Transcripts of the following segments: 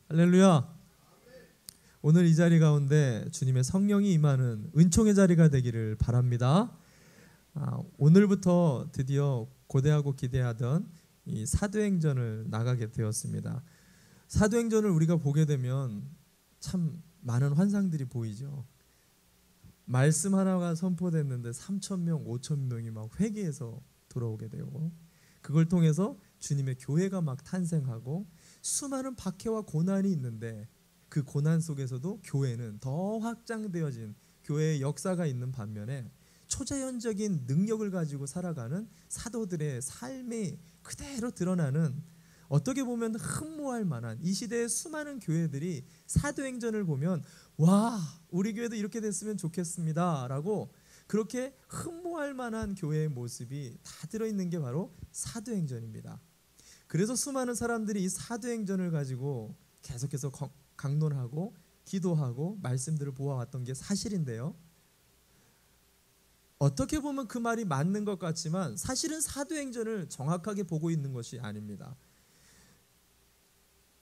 할렐루야. 오늘 이 자리 가운데 주님의 성령이 임하는 은총의 자리가 되기를 바랍니다. 오늘부터 드디어 고대하고 기대하던 이 사도행전을 나가게 되었습니다. 사도행전을 우리가 보게 되면 참 많은 환상들이 보이죠. 말씀 하나가 선포됐는데 3,000명, 5,000명이 막 회개해서 돌아오게 되고, 그걸 통해서 주님의 교회가 막 탄생하고, 수많은 박해와 고난이 있는데 그 고난 속에서도 교회는 더 확장되어진 교회의 역사가 있는 반면에 초자연적인 능력을 가지고 살아가는 사도들의 삶이 그대로 드러나는, 어떻게 보면 흠모할 만한 이 시대의 수많은 교회들이 사도행전을 보면 와, 우리 교회도 이렇게 됐으면 좋겠습니다 라고 그렇게 흠모할 만한 교회의 모습이 다 들어있는 게 바로 사도행전입니다. 그래서 수많은 사람들이 이 사도행전을 가지고 계속해서 강론하고 기도하고 말씀들을 보아왔던 게 사실인데요, 어떻게 보면 그 말이 맞는 것 같지만 사실은 사도행전을 정확하게 보고 있는 것이 아닙니다.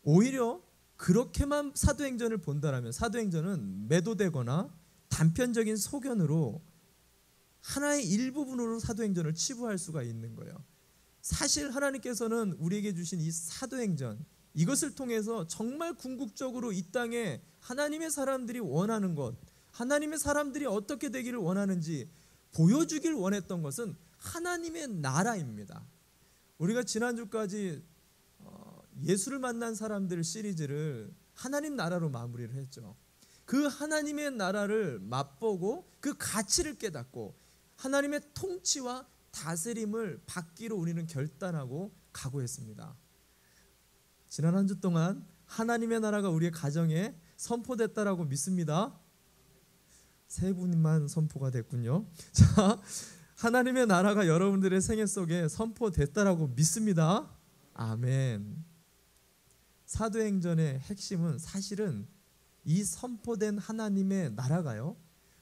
오히려 그렇게만 사도행전을 본다라면 사도행전은 매도되거나 단편적인 소견으로 하나의 일부분으로 사도행전을 치부할 수가 있는 거예요. 사실 하나님께서는 우리에게 주신 이 사도행전, 이것을 통해서 정말 궁극적으로 이 땅에 하나님의 사람들이 원하는 것, 하나님의 사람들이 어떻게 되기를 원하는지 보여주길 원했던 것은 하나님의 나라입니다. 우리가 지난주까지 예수를 만난 사람들 시리즈를 하나님 나라로 마무리를 했죠. 그 하나님의 나라를 맛보고 그 가치를 깨닫고 하나님의 통치와 다스림을 받기로 우리는 결단하고 각오했습니다. 지난 한 주 동안 하나님의 나라가 우리의 가정에 선포됐다라고 믿습니다. 세 분만 선포가 됐군요. 자, 하나님의 나라가 여러분들의 생애 속에 선포됐다라고 믿습니다. 아멘. 사도행전의 핵심은 사실은 이 선포된 하나님의 나라가요,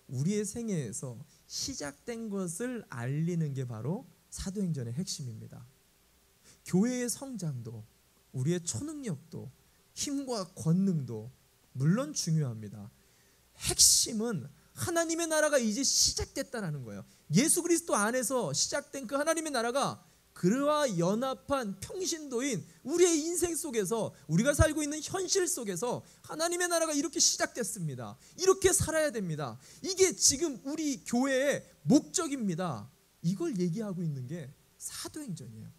우리의 생애에서 시작된 것을 알리는 게 바로 사도행전의 핵심입니다. 교회의 성장도, 우리의 초능력도, 힘과 권능도 물론 중요합니다. 핵심은 하나님의 나라가 이제 시작됐다는 거예요. 예수 그리스도 안에서 시작된 그 하나님의 나라가 그와 연합한 평신도인 우리의 인생 속에서, 우리가 살고 있는 현실 속에서 하나님의 나라가 이렇게 시작됐습니다. 이렇게 살아야 됩니다. 이게 지금 우리 교회의 목적입니다. 이걸 얘기하고 있는 게 사도행전이에요.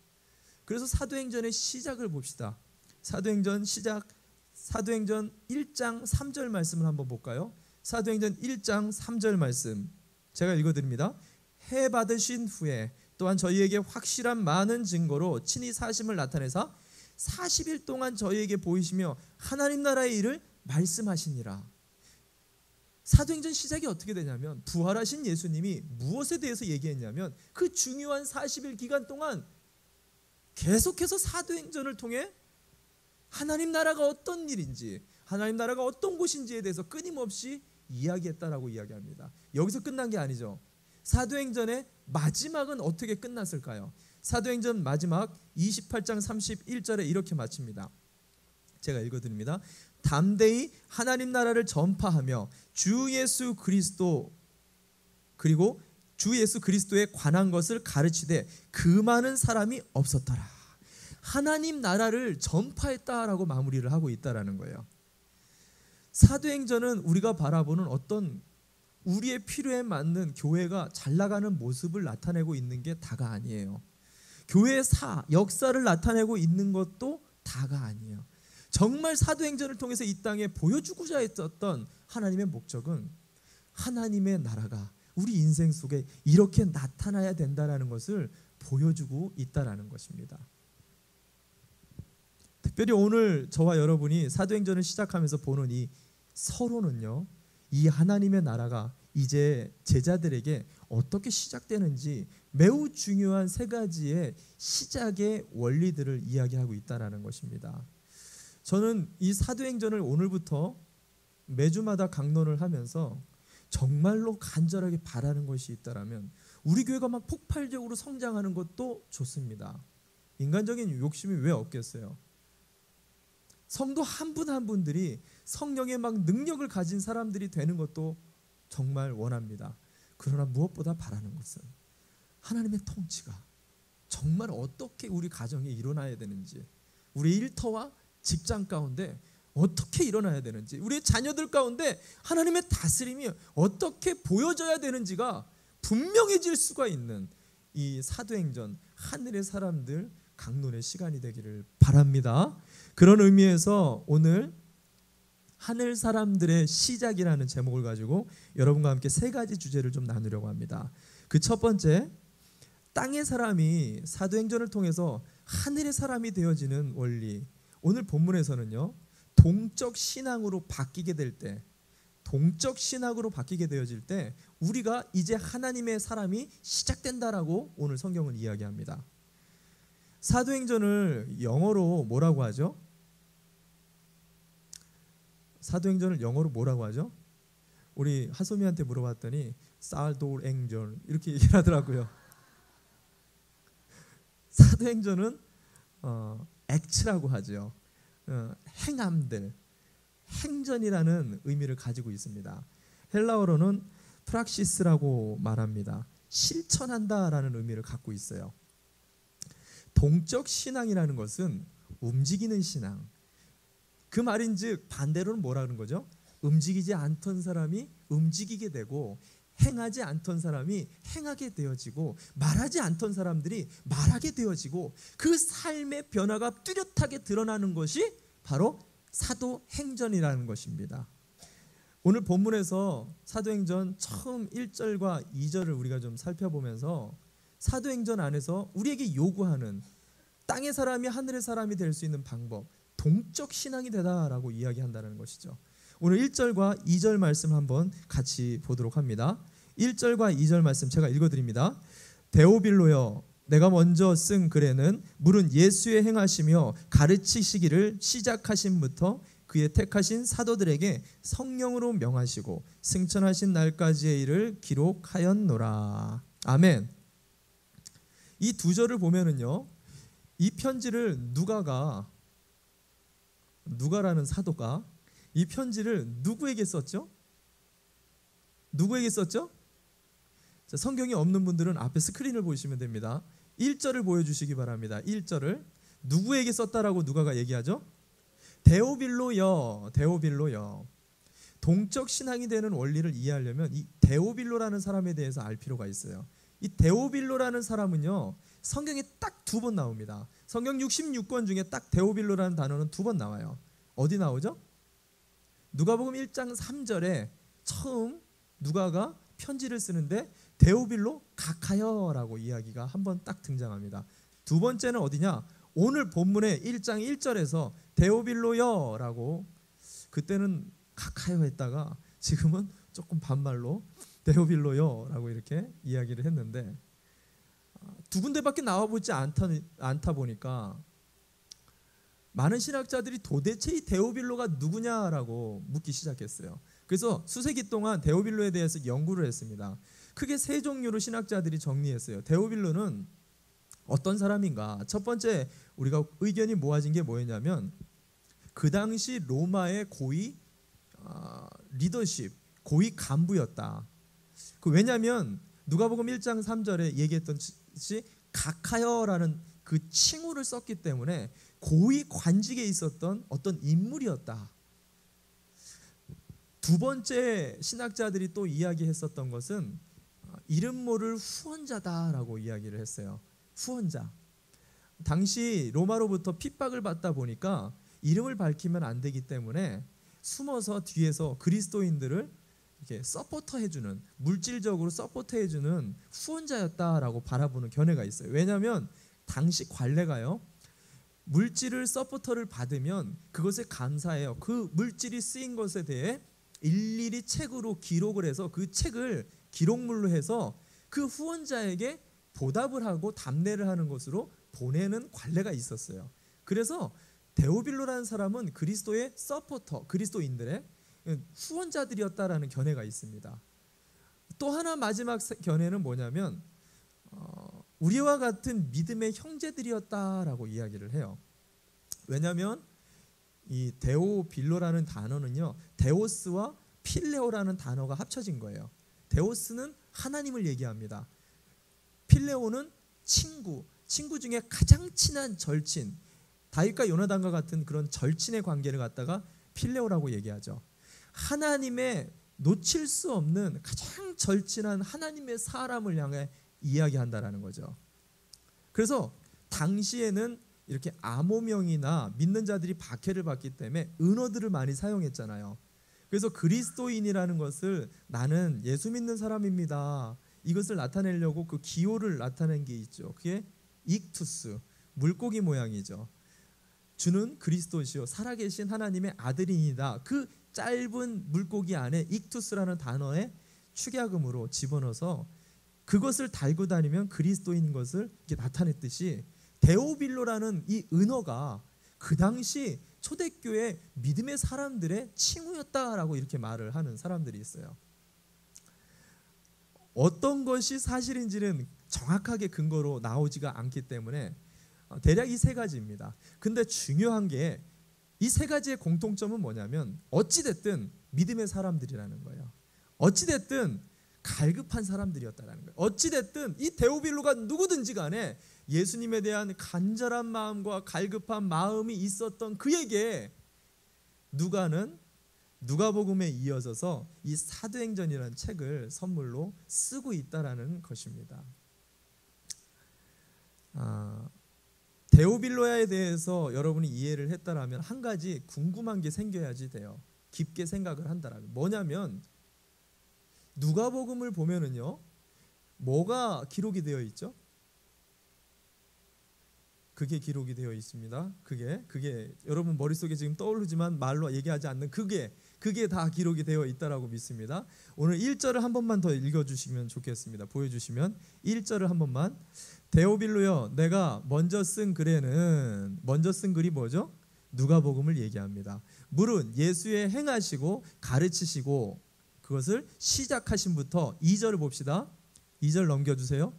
그래서 사도행전의 시작을 봅시다. 사도행전 시작, 사도행전 1장 3절 말씀을 한번 볼까요? 사도행전 1장 3절 말씀 제가 읽어드립니다. 해 받으신 후에 또한 저희에게 확실한 많은 증거로 친히 사심을 나타내사 40일 동안 저희에게 보이시며 하나님 나라의 일을 말씀하시니라. 사도행전 시작이 어떻게 되냐면, 부활하신 예수님이 무엇에 대해서 얘기했냐면 그 중요한 40일 기간 동안 계속해서 사도행전을 통해 하나님 나라가 어떤 일인지, 하나님 나라가 어떤 곳인지에 대해서 끊임없이 이야기했다라고 이야기합니다. 여기서 끝난 게 아니죠. 사도행전의 마지막은 어떻게 끝났을까요? 사도행전 마지막 28장 31절에 이렇게 마칩니다. 제가 읽어드립니다. 담대히 하나님 나라를 전파하며 주 예수 그리스도, 그리고 주 예수 그리스도에 관한 것을 가르치되 그 많은 사람이 없었더라. 하나님 나라를 전파했다라고 마무리를 하고 있다라는 거예요. 사도행전은 우리가 바라보는 어떤 우리의 필요에 맞는 교회가 잘 나가는 모습을 나타내고 있는 게 다가 아니에요. 교회의 역사를 나타내고 있는 것도 다가 아니에요. 정말 사도행전을 통해서 이 땅에 보여주고자 했었던 하나님의 목적은 하나님의 나라가 우리 인생 속에 이렇게 나타나야 된다는 것을 보여주고 있다는 것입니다. 특별히 오늘 저와 여러분이 사도행전을 시작하면서 보는 이 서론은요, 이 하나님의 나라가 이제 제자들에게 어떻게 시작되는지 매우 중요한 세 가지의 시작의 원리들을 이야기하고 있다는 것입니다. 저는 이 사도행전을 오늘부터 매주마다 강론을 하면서 정말로 간절하게 바라는 것이 있다라면 우리 교회가 막 폭발적으로 성장하는 것도 좋습니다. 인간적인 욕심이 왜 없겠어요? 성도 한 분 한 분들이 성령의 막 능력을 가진 사람들이 되는 것도 정말 원합니다. 그러나 무엇보다 바라는 것은 하나님의 통치가 정말 어떻게 우리 가정에 일어나야 되는지, 우리 일터와 직장 가운데 어떻게 일어나야 되는지, 우리 자녀들 가운데 하나님의 다스림이 어떻게 보여져야 되는지가 분명해질 수가 있는 이 사도행전 하늘의 사람들 강론의 시간이 되기를 바랍니다. 그런 의미에서 오늘 하늘 사람들의 시작이라는 제목을 가지고 여러분과 함께 세 가지 주제를 좀 나누려고 합니다. 그 첫 번째, 땅의 사람이 사도행전을 통해서 하늘의 사람이 되어지는 원리. 오늘 본문에서는요, 동적 신앙으로 바뀌게 될 때, 동적 신학으로 바뀌게 되어질 때 우리가 이제 하나님의 사람이 시작된다라고 오늘 성경은 이야기합니다. 사도행전을 영어로 뭐라고 하죠? 사도행전을 영어로 뭐라고 하죠? 우리 하소미한테 물어봤더니 사도행전 이렇게 얘기를 하더라고요. 사도행전은 액츠라고 하죠. 행함들, 행전이라는 의미를 가지고 있습니다. 헬라어로는 프락시스라고 말합니다. 실천한다라는 의미를 갖고 있어요. 동적 신앙이라는 것은 움직이는 신앙. 그 말인즉 반대로는 뭐라는 거죠? 움직이지 않던 사람이 움직이게 되고, 행하지 않던 사람이 행하게 되어지고, 말하지 않던 사람들이 말하게 되어지고, 그 삶의 변화가 뚜렷하게 드러나는 것이 바로 사도행전이라는 것입니다. 오늘 본문에서 사도행전 처음 1절과 2절을 우리가 좀 살펴보면서 사도행전 안에서 우리에게 요구하는 땅의 사람이 하늘의 사람이 될 수 있는 방법, 동적 신앙이 되다라고 이야기한다는 것이죠. 오늘 1절과 2절 말씀 한번 같이 보도록 합니다. 1절과 2절 말씀 제가 읽어드립니다. 데오빌로여, 내가 먼저 쓴 글에는 물은 예수의 행하시며 가르치시기를 시작하심부터 그의 택하신 사도들에게 성령으로 명하시고 승천하신 날까지의 일을 기록하였노라. 아멘. 이 두 절을 보면은요, 이 편지를 누가라는 사도가 이 편지를 누구에게 썼죠? 누구에게 썼죠? 자, 성경이 없는 분들은 앞에 스크린을 보시면 됩니다. 1절을 보여주시기 바랍니다. 1절을 누구에게 썼다라고 누가가 얘기하죠? 데오빌로여, 데오빌로여. 동적 신앙이 되는 원리를 이해하려면 이 데오빌로라는 사람에 대해서 알 필요가 있어요. 이 데오빌로라는 사람은요, 성경에 딱 2번 나옵니다. 성경 66권 중에 딱 데오빌로라는 단어는 2번 나와요. 어디 나오죠? 누가복음 1장 3절에 처음 누가가 편지를 쓰는데 데오빌로 가카여라고 이야기가 한 번 딱 등장합니다. 두 번째는 어디냐? 오늘 본문의 1장 1절에서 데오빌로여라고, 그때는 가카여 했다가 지금은 조금 반말로 데오빌로여라고 이렇게 이야기를 했는데, 두 군데밖에 나와보지 않다 보니까 많은 신학자들이 도대체 이 데오빌로가 누구냐라고 묻기 시작했어요. 그래서 수세기 동안 데오빌로에 대해서 연구를 했습니다. 크게 3종류로 신학자들이 정리했어요. 데오빌로는 어떤 사람인가? 첫 번째 우리가 의견이 모아진 게 뭐였냐면, 그 당시 로마의 고위 리더십, 고위 간부였다. 왜냐하면 누가복음 1장 3절에 얘기했던 듯이 가카여라는 그 칭호를 썼기 때문에 고위 관직에 있었던 어떤 인물이었다. 두 번째 신학자들이 또 이야기했었던 것은 이름 모를 후원자다라고 이야기를 했어요. 후원자. 당시 로마로부터 핍박을 받다 보니까 이름을 밝히면 안 되기 때문에 숨어서 뒤에서 그리스도인들을 이렇게 서포터해주는, 물질적으로 서포터해주는 후원자였다라고 바라보는 견해가 있어요. 왜냐하면 당시 관례가요, 물질을 서포터를 받으면 그것에 감사해요. 그 물질이 쓰인 것에 대해 일일이 책으로 기록을 해서 그 책을 기록물로 해서 그 후원자에게 보답을 하고 답례를 하는 것으로 보내는 관례가 있었어요. 그래서 데오빌로라는 사람은 그리스도의 서포터, 그리스도인들의 후원자들이었다라는 견해가 있습니다. 또 하나 마지막 견해는 뭐냐면 우리와 같은 믿음의 형제들이었다라고 이야기를 해요. 왜냐하면 이 데오빌로라는 단어는요, 데오스와 필레오라는 단어가 합쳐진 거예요. 데오스는 하나님을 얘기합니다. 필레오는 친구 중에 가장 친한 절친, 다윗과 요나단과 같은 그런 절친의 관계를 갖다가 필레오라고 얘기하죠. 하나님의 놓칠 수 없는 가장 절친한 하나님의 사람을 향해 이야기한다라는 거죠. 그래서 당시에는 이렇게 암호명이나 믿는 자들이 박해를 받기 때문에 은어들을 많이 사용했잖아요. 그래서 그리스도인이라는 것을 나는 예수 믿는 사람입니다, 이것을 나타내려고 그 기호를 나타낸 게 있죠. 그게 익투스, 물고기 모양이죠. 주는 그리스도시요 살아계신 하나님의 아들이니다. 그 짧은 물고기 안에 익투스라는 단어의 축약음으로 집어넣어서 그것을 달고 다니면 그리스도인 것을 이렇게 나타냈듯이, 데오빌로라는 이 은어가 그 당시 초대교회 믿음의 사람들의 칭후였다라고 이렇게 말을 하는 사람들이 있어요. 어떤 것이 사실인지는 정확하게 근거로 나오지가 않기 때문에 대략 이 세 가지입니다. 근데 중요한 게 이 세 가지의 공통점은 뭐냐면 어찌됐든 믿음의 사람들이라는 거예요. 어찌됐든 갈급한 사람들이었다는 거예요. 어찌됐든 이 데오빌로가 누구든지 간에 예수님에 대한 간절한 마음과 갈급한 마음이 있었던 그에게 누가는 누가복음에 이어져서 이 사도행전이라는 책을 선물로 쓰고 있다라는 것입니다. 데오빌로야에 대해서 여러분이 이해를 했다라면 한 가지 궁금한 게 생겨야지 돼요. 깊게 생각을 한다라면 뭐냐면, 누가복음을 보면은요, 뭐가 기록이 되어 있죠? 그게 기록이 되어 있습니다. 그게 여러분 머릿속에 지금 떠오르지만 말로 얘기하지 않는 그게 다 기록이 되어 있다라고 믿습니다. 오늘 1절을 한 번만 더 읽어주시면 좋겠습니다. 보여주시면 1절을 한 번만. 데오빌로여, 내가 먼저 쓴 글이 뭐죠? 누가복음을 얘기합니다. 물은 예수의 행하시고 가르치시고 그것을 시작하신부터 2절을 봅시다. 2절 넘겨주세요.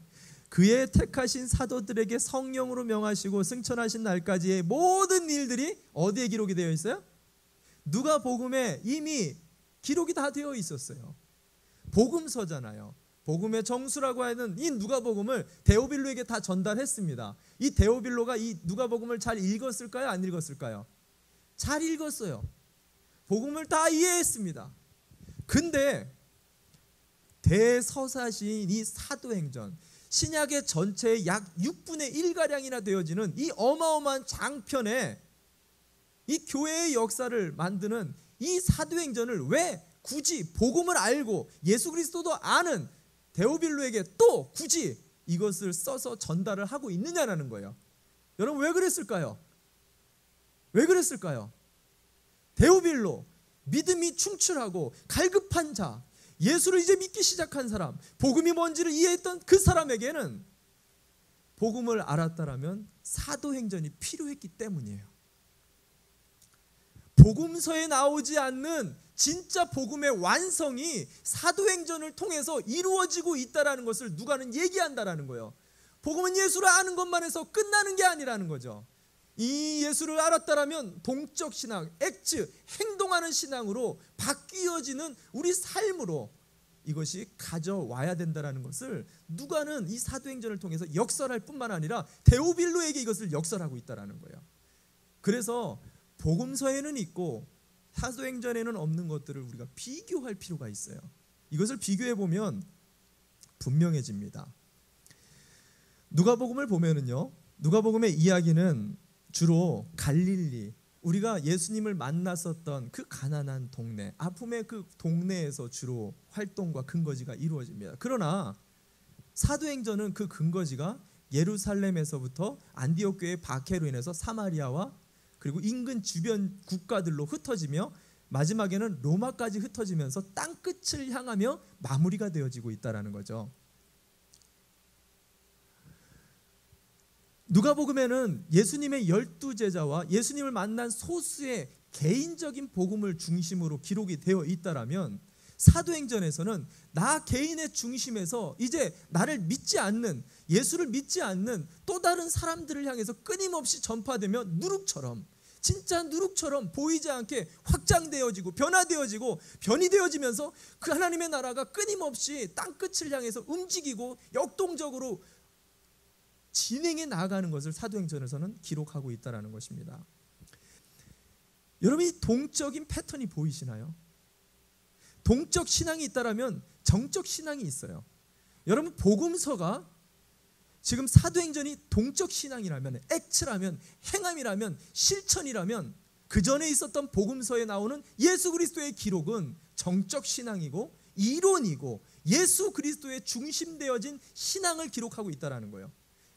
그의 택하신 사도들에게 성령으로 명하시고 승천하신 날까지의 모든 일들이 어디에 기록이 되어 있어요? 누가복음에 이미 기록이 다 되어 있었어요. 복음서잖아요. 복음의 정수라고 하는 이 누가복음을 데오빌로에게 다 전달했습니다. 이 데오빌로가 이 누가복음을 잘 읽었을까요? 안 읽었을까요? 잘 읽었어요. 복음을 다 이해했습니다. 근데 대서사시인 이 사도행전, 신약의 전체의 약 6분의 1가량이나 되어지는 이 어마어마한 장편에 이 교회의 역사를 만드는 이 사도행전을 왜 굳이 복음을 알고 예수 그리스도도 아는 데오빌로에게 또 굳이 이것을 써서 전달을 하고 있느냐라는 거예요. 여러분 왜 그랬을까요? 왜 그랬을까요? 데오빌로, 믿음이 충출하고 갈급한 자, 예수를 이제 믿기 시작한 사람, 복음이 뭔지를 이해했던 그 사람에게는 복음을 알았다라면 사도행전이 필요했기 때문이에요. 복음서에 나오지 않는 진짜 복음의 완성이 사도행전을 통해서 이루어지고 있다는 것을 누가는 얘기한다라는 거예요. 복음은 예수를 아는 것만 해서 끝나는 게 아니라는 거죠. 이 예수를 알았다라면 동적 신앙, 액츠, 행동하는 신앙으로 바뀌어지는 우리 삶으로 이것이 가져와야 된다는 것을 누가는 이 사도행전을 통해서 역설할 뿐만 아니라 데오빌로에게 이것을 역설하고 있다는 거예요. 그래서 복음서에는 있고 사도행전에는 없는 것들을 우리가 비교할 필요가 있어요. 이것을 비교해 보면 분명해집니다. 누가복음을 보면은요, 누가복음의 이야기는 주로 갈릴리, 우리가 예수님을 만났었던 그 가난한 동네, 아픔의 그 동네에서 주로 활동과 근거지가 이루어집니다. 그러나 사도행전은 그 근거지가 예루살렘에서부터 안디옥 교회의 박해로 인해서 사마리아와 그리고 인근 주변 국가들로 흩어지며 마지막에는 로마까지 흩어지면서 땅끝을 향하며 마무리가 되어지고 있다는 거죠. 누가복음에는 예수님의 12제자와 예수님을 만난 소수의 개인적인 복음을 중심으로 기록이 되어 있다라면, 사도행전에서는 나 개인의 중심에서 이제 나를 믿지 않는, 예수를 믿지 않는 또 다른 사람들을 향해서 끊임없이 전파되며 누룩처럼 진짜 누룩처럼 보이지 않게 확장되어지고 변화되어지고 변이 되어지면서 그 하나님의 나라가 끊임없이 땅끝을 향해서 움직이고 역동적으로 진행해 나아가는 것을 사도행전에서는 기록하고 있다는 것입니다. 여러분, 이 동적인 패턴이 보이시나요? 동적 신앙이 있다라면 정적 신앙이 있어요. 여러분, 복음서가 지금 사도행전이 동적 신앙이라면, 액트라면, 행함이라면, 실천이라면 그 전에 있었던 복음서에 나오는 예수 그리스도의 기록은 정적 신앙이고 이론이고 예수 그리스도에 중심되어진 신앙을 기록하고 있다는 거예요.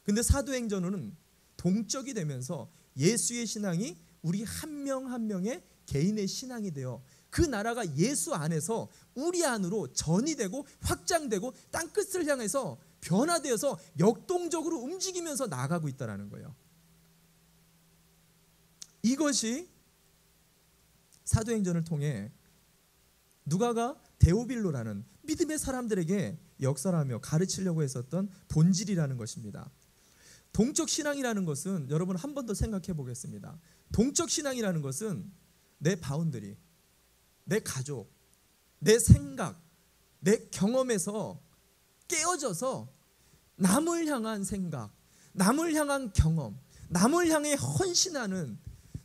근데 사도행전은 동적이 되면서 예수의 신앙이 우리 한 명 한 명의 개인의 신앙이 되어 그 나라가 예수 안에서 우리 안으로 전이되고 확장되고 땅끝을 향해서 변화되어서 역동적으로 움직이면서 나아가고 있다는 거예요. 이것이 사도행전을 통해 누가가 데오빌로라는 믿음의 사람들에게 역사하며 가르치려고 했었던 본질이라는 것입니다. 동적 신앙이라는 것은 여러분 한 번 더 생각해 보겠습니다. 동적 신앙이라는 것은 내 바운더리, 내 가족, 내 생각, 내 경험에서 깨어져서 남을 향한 생각, 남을 향한 경험, 남을 향해 헌신하는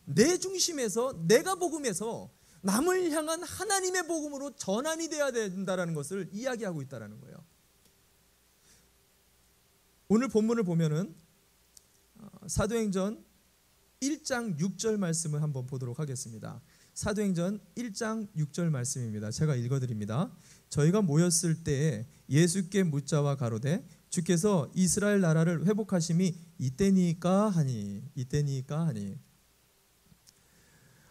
내 중심에서 내가 복음에서 남을 향한 하나님의 복음으로 전환이 되어야 된다는 것을 이야기하고 있다는 거예요. 오늘 본문을 보면은 사도행전 1장 6절 말씀을 한번 보도록 하겠습니다. 사도행전 1장 6절 말씀입니다. 제가 읽어드립니다. 저희가 모였을 때에 예수께 묻자와 가로되 주께서 이스라엘 나라를 회복하심이 이때니까 하니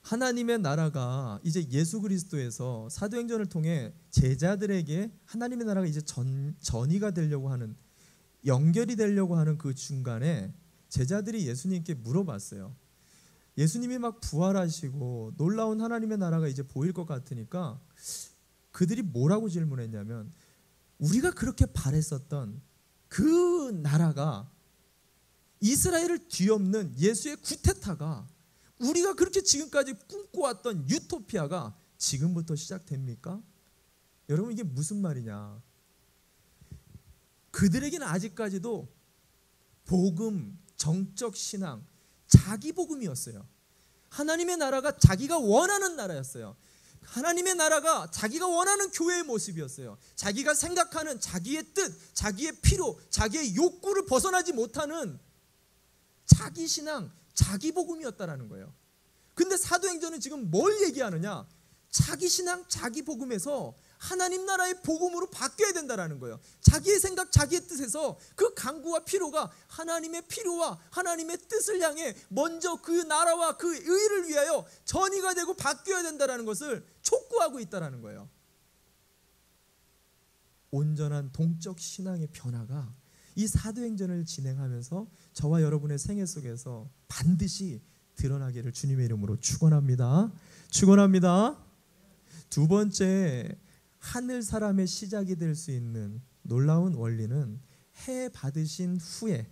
하나님의 나라가 이제 예수 그리스도에서 사도행전을 통해 제자들에게 하나님의 나라가 이제 전이가 되려고 하는, 연결이 되려고 하는 그 중간에 제자들이 예수님께 물어봤어요. 예수님이 막 부활하시고 놀라운 하나님의 나라가 이제 보일 것 같으니까 그들이 뭐라고 질문했냐면, 우리가 그렇게 바랬었던 그 나라가, 이스라엘을 뒤엎는 예수의 구테타가, 우리가 그렇게 지금까지 꿈꿔왔던 유토피아가 지금부터 시작됩니까? 여러분, 이게 무슨 말이냐? 그들에게는 아직까지도 복음, 정적 신앙, 자기 복음이었어요. 하나님의 나라가 자기가 원하는 나라였어요. 하나님의 나라가 자기가 원하는 교회의 모습이었어요. 자기가 생각하는 자기의 뜻, 자기의 필요, 자기의 욕구를 벗어나지 못하는 자기 신앙, 자기 복음이었다라는 거예요. 근데 사도행전은 지금 뭘 얘기하느냐? 자기 신앙, 자기 복음에서 하나님 나라의 복음으로 바뀌어야 된다라는 거예요. 자기의 생각, 자기의 뜻에서 그 간구와 필요가 하나님의 필요와 하나님의 뜻을 향해 먼저 그 나라와 그 의를 위하여 전이가 되고 바뀌어야 된다라는 것을 촉구하고 있다라는 거예요. 온전한 동적 신앙의 변화가 이 사도행전을 진행하면서 저와 여러분의 생애 속에서 반드시 드러나기를 주님의 이름으로 축원합니다. 축원합니다. 두 번째, 하늘 사람의 시작이 될 수 있는 놀라운 원리는 해 받으신 후에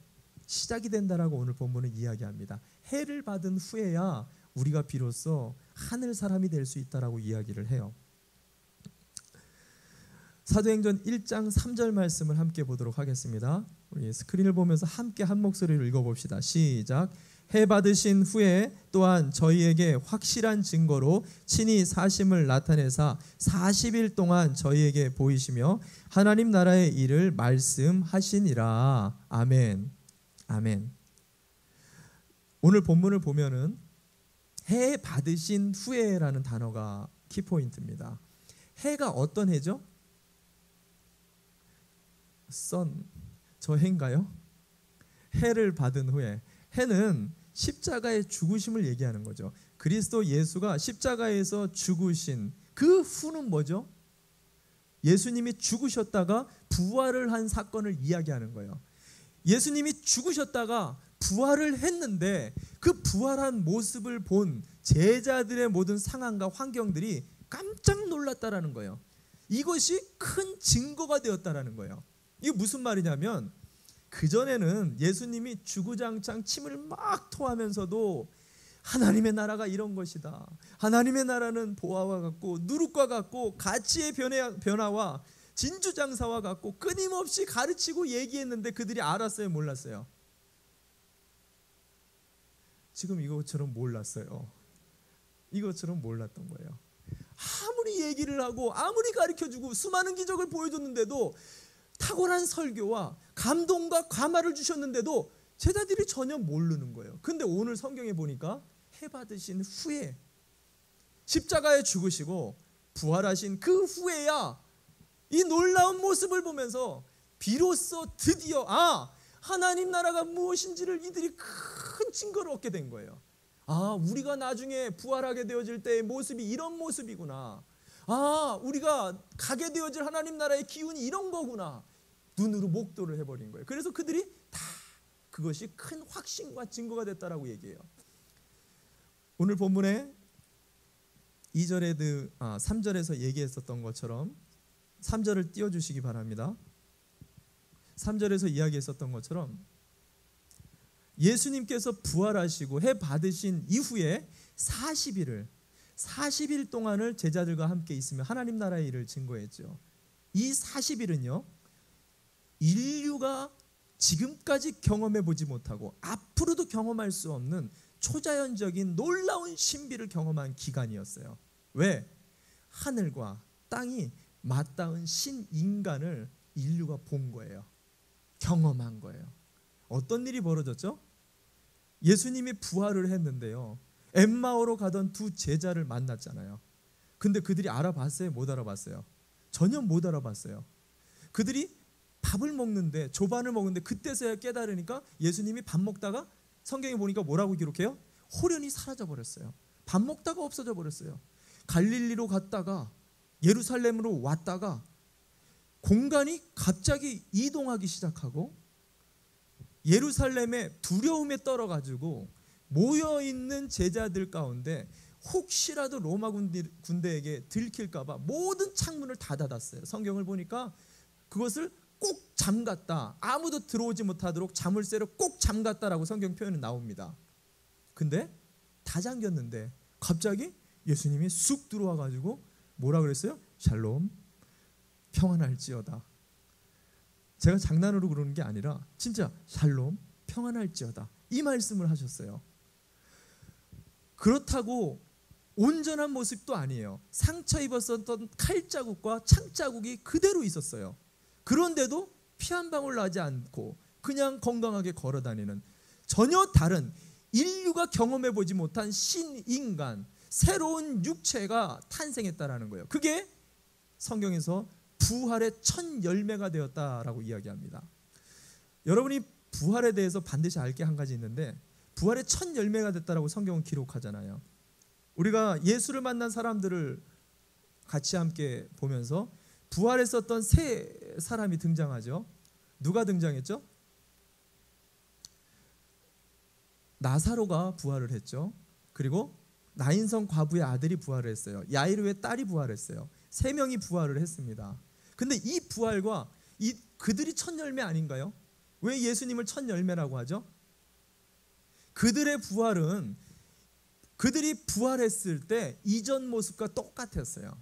시작이 된다라고 오늘 본문은 이야기합니다. 해를 받은 후에야 우리가 비로소 하늘 사람이 될 수 있다라고 이야기를 해요. 사도행전 1장 3절 말씀을 함께 보도록 하겠습니다. 우리 스크린을 보면서 함께 한 목소리로 읽어봅시다. 시작. 해 받으신 후에 또한 저희에게 확실한 증거로 친히 사심을 나타내사 40일 동안 저희에게 보이시며 하나님 나라의 일을 말씀하시니라. 아멘. 아멘. 오늘 본문을 보면은 해 받으신 후에라는 단어가 키포인트입니다. 해가 어떤 해죠? 저 해인가요? 해를 받은 후에. 해는 십자가의 죽으심을 얘기하는 거죠. 그리스도 예수가 십자가에서 죽으신 그 후는 뭐죠? 예수님이 죽으셨다가 부활을 한 사건을 이야기하는 거예요. 예수님이 죽으셨다가 부활을 했는데 그 부활한 모습을 본 제자들의 모든 상황과 환경들이 깜짝 놀랐다라는 거예요. 이것이 큰 증거가 되었다라는 거예요. 이게 무슨 말이냐면, 그전에는 예수님이 주구장창 침을 막 토하면서도 하나님의 나라가 이런 것이다. 하나님의 나라는 보화와 같고 누룩과 같고 가치의 변화와 진주장사와 같고 끊임없이 가르치고 얘기했는데 그들이 알았어요, 몰랐어요? 지금 이것처럼 몰랐어요. 이것처럼 몰랐던 거예요. 아무리 얘기를 하고 아무리 가르쳐주고 수많은 기적을 보여줬는데도, 탁월한 설교와 감동과 감화를 주셨는데도 제자들이 전혀 모르는 거예요. 근데 오늘 성경에 보니까 해 받으신 후에, 십자가에 죽으시고 부활하신 그 후에야 이 놀라운 모습을 보면서 비로소 드디어 하나님 나라가 무엇인지를 이들이 큰 증거를 얻게 된 거예요. 우리가 나중에 부활하게 되어질 때의 모습이 이런 모습이구나. 우리가 가게 되어질 하나님 나라의 기운이 이런 거구나. 눈으로 목도를 해버린 거예요. 그래서 그들이 다 그것이 큰 확신과 증거가 됐다라고 얘기해요. 오늘 본문에 3절에서 얘기했었던 것처럼 3절을 띄워주시기 바랍니다. 3절에서 이야기했었던 것처럼 예수님께서 부활하시고 해 받으신 이후에 40일 동안을 제자들과 함께 있으며 하나님 나라의 일을 증거했죠. 이 40일은요, 인류가 지금까지 경험해 보지 못하고 앞으로도 경험할 수 없는 초자연적인 놀라운 신비를 경험한 기간이었어요. 왜? 하늘과 땅이 맞닿은 신인간을 인류가 본 거예요. 경험한 거예요. 어떤 일이 벌어졌죠? 예수님이 부활을 했는데요, 엠마오로 가던 두 제자를 만났잖아요. 근데 그들이 알아봤어요? 못 알아봤어요? 전혀 못 알아봤어요. 그들이 밥을 먹는데, 조반을 먹는데 그때서야 깨달으니까 예수님이 밥 먹다가 성경에 보니까 뭐라고 기록해요? 호련히 사라져 버렸어요. 밥 먹다가 없어져 버렸어요. 갈릴리로 갔다가 예루살렘으로 왔다가 공간이 갑자기 이동하기 시작하고 예루살렘에 두려움에 떨어가지고 모여있는 제자들 가운데 혹시라도 로마 군대에게 들킬까봐 모든 창문을 다 닫았어요. 성경을 보니까 그것을 꼭 잠갔다, 아무도 들어오지 못하도록 자물쇠로 꼭 잠갔다라고 성경 표현이 나옵니다. 근데 다 잠겼는데 갑자기 예수님이 쑥 들어와가지고 뭐라 그랬어요? 샬롬, 평안할지어다. 제가 장난으로 그러는 게 아니라 진짜 샬롬, 평안할지어다, 이 말씀을 하셨어요. 그렇다고 온전한 모습도 아니에요. 상처 입었었던 칼자국과 창자국이 그대로 있었어요. 그런데도 피 한 방울 나지 않고 그냥 건강하게 걸어다니는, 전혀 다른 인류가 경험해보지 못한 신인간, 새로운 육체가 탄생했다라는 거예요. 그게 성경에서 부활의 첫 열매가 되었다라고 이야기합니다. 여러분이 부활에 대해서 반드시 알 게 한 가지 있는데, 부활의 첫 열매가 됐다라고 성경은 기록하잖아요. 우리가 예수를 만난 사람들을 같이 함께 보면서 부활했었던 세 사람이 등장하죠. 누가 등장했죠? 나사로가 부활을 했죠. 그리고 나인성 과부의 아들이 부활을 했어요. 야이로의 딸이 부활했어요. 세 명이 부활을 했습니다. 근데 이 부활과 그들이 첫 열매 아닌가요? 왜 예수님을 첫 열매라고 하죠? 그들의 부활은 그들이 부활했을 때 이전 모습과 똑같았어요.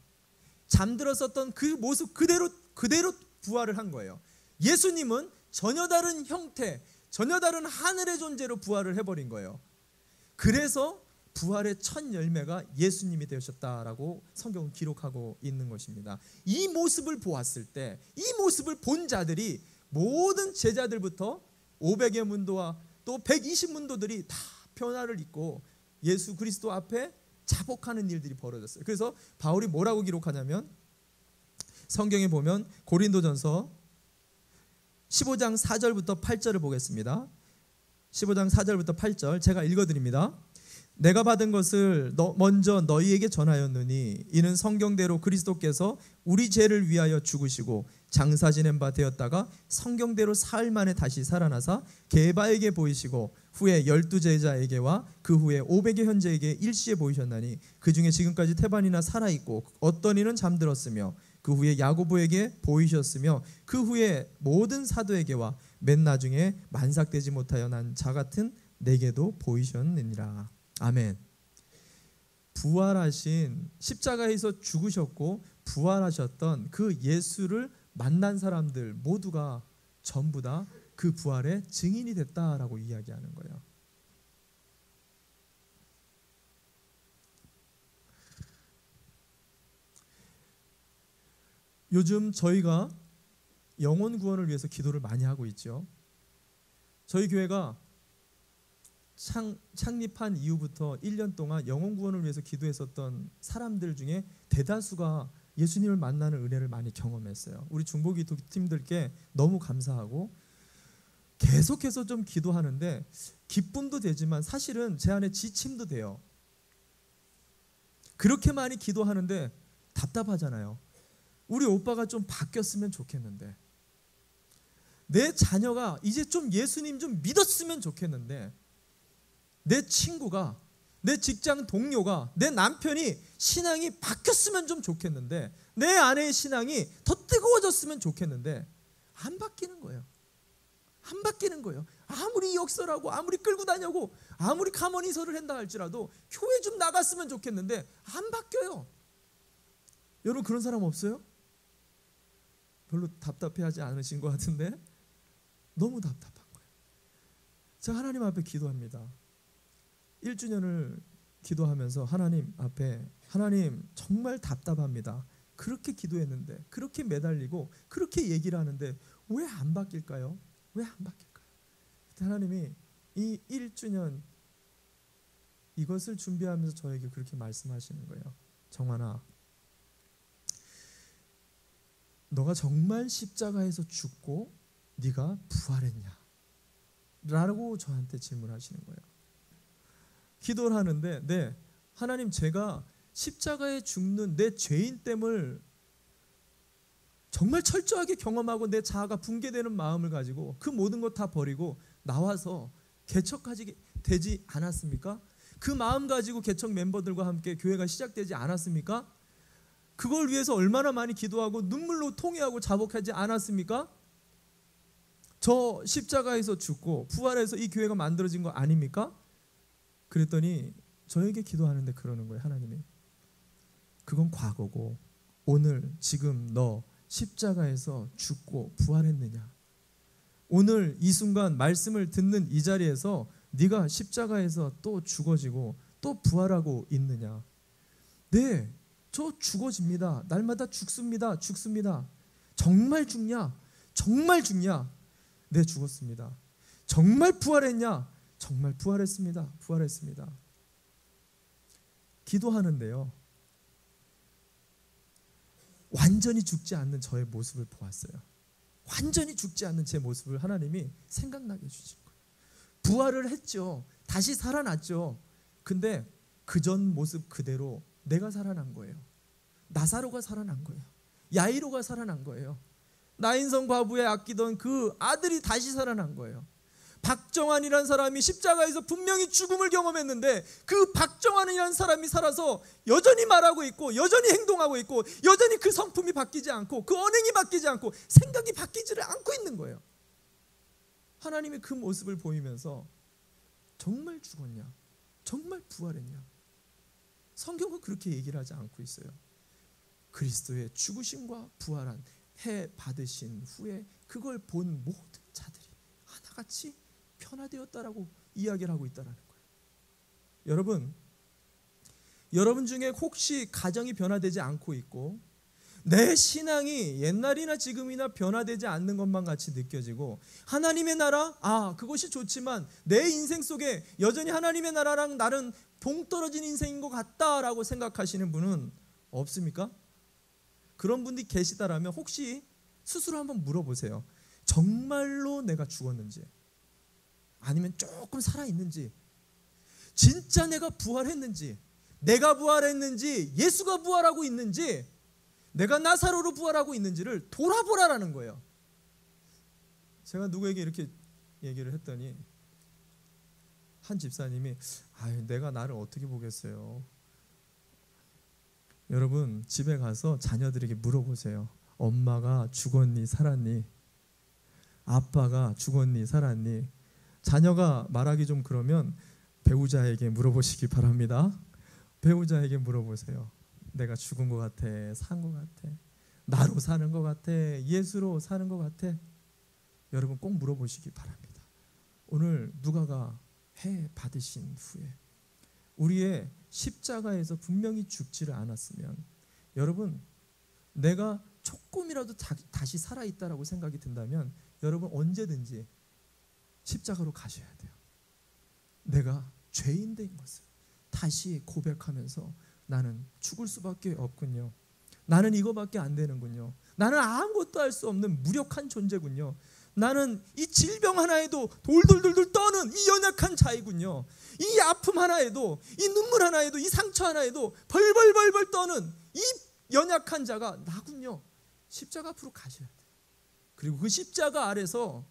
잠들었었던 그 모습 그대로 부활을 한 거예요. 예수님은 전혀 다른 형태, 전혀 다른 하늘의 존재로 부활을 해버린 거예요. 그래서 부활의 첫 열매가 예수님이 되셨다라고 성경은 기록하고 있는 것입니다. 이 모습을 보았을 때, 이 모습을 본 자들이 모든 제자들부터 500여 문도와 또 120문도들이 다 변화를 입고 예수 그리스도 앞에 자복하는 일들이 벌어졌어요. 그래서 바울이 뭐라고 기록하냐면, 성경에 보면 고린도전서 15장 4절부터 8절을 보겠습니다. 15장 4절부터 8절 제가 읽어드립니다. 내가 받은 것을 먼저 너희에게 전하였느니 이는 성경대로 그리스도께서 우리 죄를 위하여 죽으시고 장사 지낸 바 되었다가 성경대로 사흘 만에 다시 살아나사 게바에게 보이시고 후에 12제자에게와 그 후에 500여 현재에게 일시에 보이셨나니 그 중에 지금까지 태반이나 살아있고 어떤 이는 잠들었으며 그 후에 야고보에게 보이셨으며 그 후에 모든 사도에게와 맨 나중에 만삭되지 못하여 난 자 같은 내게도 보이셨느니라. 아멘. 부활하신, 십자가에서 죽으셨고 부활하셨던 그 예수를 만난 사람들 모두가 전부 다 그 부활의 증인이 됐다라고 이야기하는 거예요. 요즘 저희가 영혼 구원을 위해서 기도를 많이 하고 있죠. 저희 교회가 창립한 이후부터 1년 동안 영혼 구원을 위해서 기도했었던 사람들 중에 대다수가 예수님을 만나는 은혜를 많이 경험했어요. 우리 중보기 팀들께 너무 감사하고 계속해서 좀 기도하는데 기쁨도 되지만 사실은 제 안에 지침도 돼요. 그렇게 많이 기도하는데 답답하잖아요. 우리 오빠가 좀 바뀌었으면 좋겠는데, 내 자녀가 이제 좀 예수님 좀 믿었으면 좋겠는데, 내 친구가, 내 직장 동료가, 내 남편이 신앙이 바뀌었으면 좀 좋겠는데, 내 아내의 신앙이 더 뜨거워졌으면 좋겠는데 안 바뀌는 거예요. 안 바뀌는 거예요. 아무리 역설하고 아무리 끌고 다녀고 아무리 가머니설을 한다 할지라도 교회 좀 나갔으면 좋겠는데 안 바뀌어요. 여러분 그런 사람 없어요? 별로 답답해하지 않으신 것 같은데 너무 답답한 거예요. 제가 하나님 앞에 기도합니다. 1주년을 기도하면서 하나님 앞에, 하나님 정말 답답합니다. 그렇게 기도했는데, 그렇게 매달리고 그렇게 얘기를 하는데 왜 안 바뀔까요? 왜 안 바뀔까요? 그때 하나님이 이 1주년 이것을 준비하면서 저에게 그렇게 말씀하시는 거예요. 정환아, 너가 정말 십자가에서 죽고 네가 부활했냐? 라고 저한테 질문하시는 거예요. 기도를 하는데, 네, 하나님 제가 십자가에 죽는 내 죄인됨을 정말 철저하게 경험하고 내 자아가 붕괴되는 마음을 가지고 그 모든 것 다 버리고 나와서 개척하지 되지 않았습니까? 그 마음 가지고 개척 멤버들과 함께 교회가 시작되지 않았습니까? 그걸 위해서 얼마나 많이 기도하고 눈물로 통회하고 자복하지 않았습니까? 저 십자가에서 죽고 부활해서 이 교회가 만들어진 거 아닙니까? 그랬더니 저에게 기도하는데 그러는 거예요. 하나님이 그건 과거고 오늘 지금 너 십자가에서 죽고 부활했느냐? 오늘 이 순간 말씀을 듣는 이 자리에서 네가 십자가에서 또 죽어지고 또 부활하고 있느냐? 네, 저 죽어집니다. 날마다 죽습니다. 정말 죽냐? 정말 죽냐? 네, 죽었습니다. 정말 부활했냐? 정말 부활했습니다. 기도하는데요, 완전히 죽지 않는 저의 모습을 보았어요. 완전히 죽지 않는 제 모습을 하나님이 생각나게 해주신 거예요. 부활을 했죠. 다시 살아났죠. 근데 그전 모습 그대로 내가 살아난 거예요. 나사로가 살아난 거예요. 야이로가 살아난 거예요. 나인성 과부에 아끼던 그 아들이 다시 살아난 거예요. 박정환이라는 사람이 십자가에서 분명히 죽음을 경험했는데 그 박정환이라는 사람이 살아서 여전히 말하고 있고 여전히 행동하고 있고 여전히 그 성품이 바뀌지 않고 그 언행이 바뀌지 않고 생각이 바뀌지를 않고 있는 거예요. 하나님의 그 모습을 보이면서 정말 죽었냐? 정말 부활했냐? 성경은 그렇게 얘기를 하지 않고 있어요. 그리스도의 죽으심과 부활한 해 받으신 후에 그걸 본 모든 자들이 하나같이 변화되었다라고 이야기를 하고 있다는 거예요. 여러분 중에 혹시 가정이 변화되지 않고 있고 내 신앙이 옛날이나 지금이나 변화되지 않는 것만 같이 느껴지고 하나님의 나라, 그것이 좋지만 내 인생 속에 여전히 하나님의 나라랑 나는 동떨어진 인생인 것 같다라고 생각하시는 분은 없습니까? 그런 분들이 계시다라면 혹시 스스로 한번 물어보세요. 정말로 내가 죽었는지 아니면 조금 살아있는지, 진짜 내가 부활했는지, 내가 부활했는지, 예수가 부활하고 있는지, 내가 나사로로 부활하고 있는지를 돌아보라라는 거예요. 제가 누구에게 이렇게 얘기를 했더니 한 집사님이 내가 나를 어떻게 보겠어요. 여러분 집에 가서 자녀들에게 물어보세요. 엄마가 죽었니 살았니? 아빠가 죽었니 살았니? 자녀가 말하기 좀 그러면 배우자에게 물어보시기 바랍니다. 배우자에게 물어보세요. 내가 죽은 것 같아? 산 것 같아? 나로 사는 것 같아? 예수로 사는 것 같아? 여러분 꼭 물어보시기 바랍니다. 오늘 누가가 해 받으신 후에 우리의 십자가에서 분명히 죽지를 않았으면, 여러분 내가 조금이라도 다시 살아있다라고 생각이 든다면 여러분 언제든지 십자가로 가셔야 돼요. 내가 죄인된 것을 다시 고백하면서 나는 죽을 수밖에 없군요. 나는 이거밖에 안 되는군요. 나는 아무것도 할 수 없는 무력한 존재군요. 나는 이 질병 하나에도 돌돌돌돌 떠는 이 연약한 자이군요. 이 아픔 하나에도, 이 눈물 하나에도, 이 상처 하나에도 벌벌벌벌 떠는 이 연약한 자가 나군요. 십자가 앞으로 가셔야 돼요. 그리고 그 십자가 아래서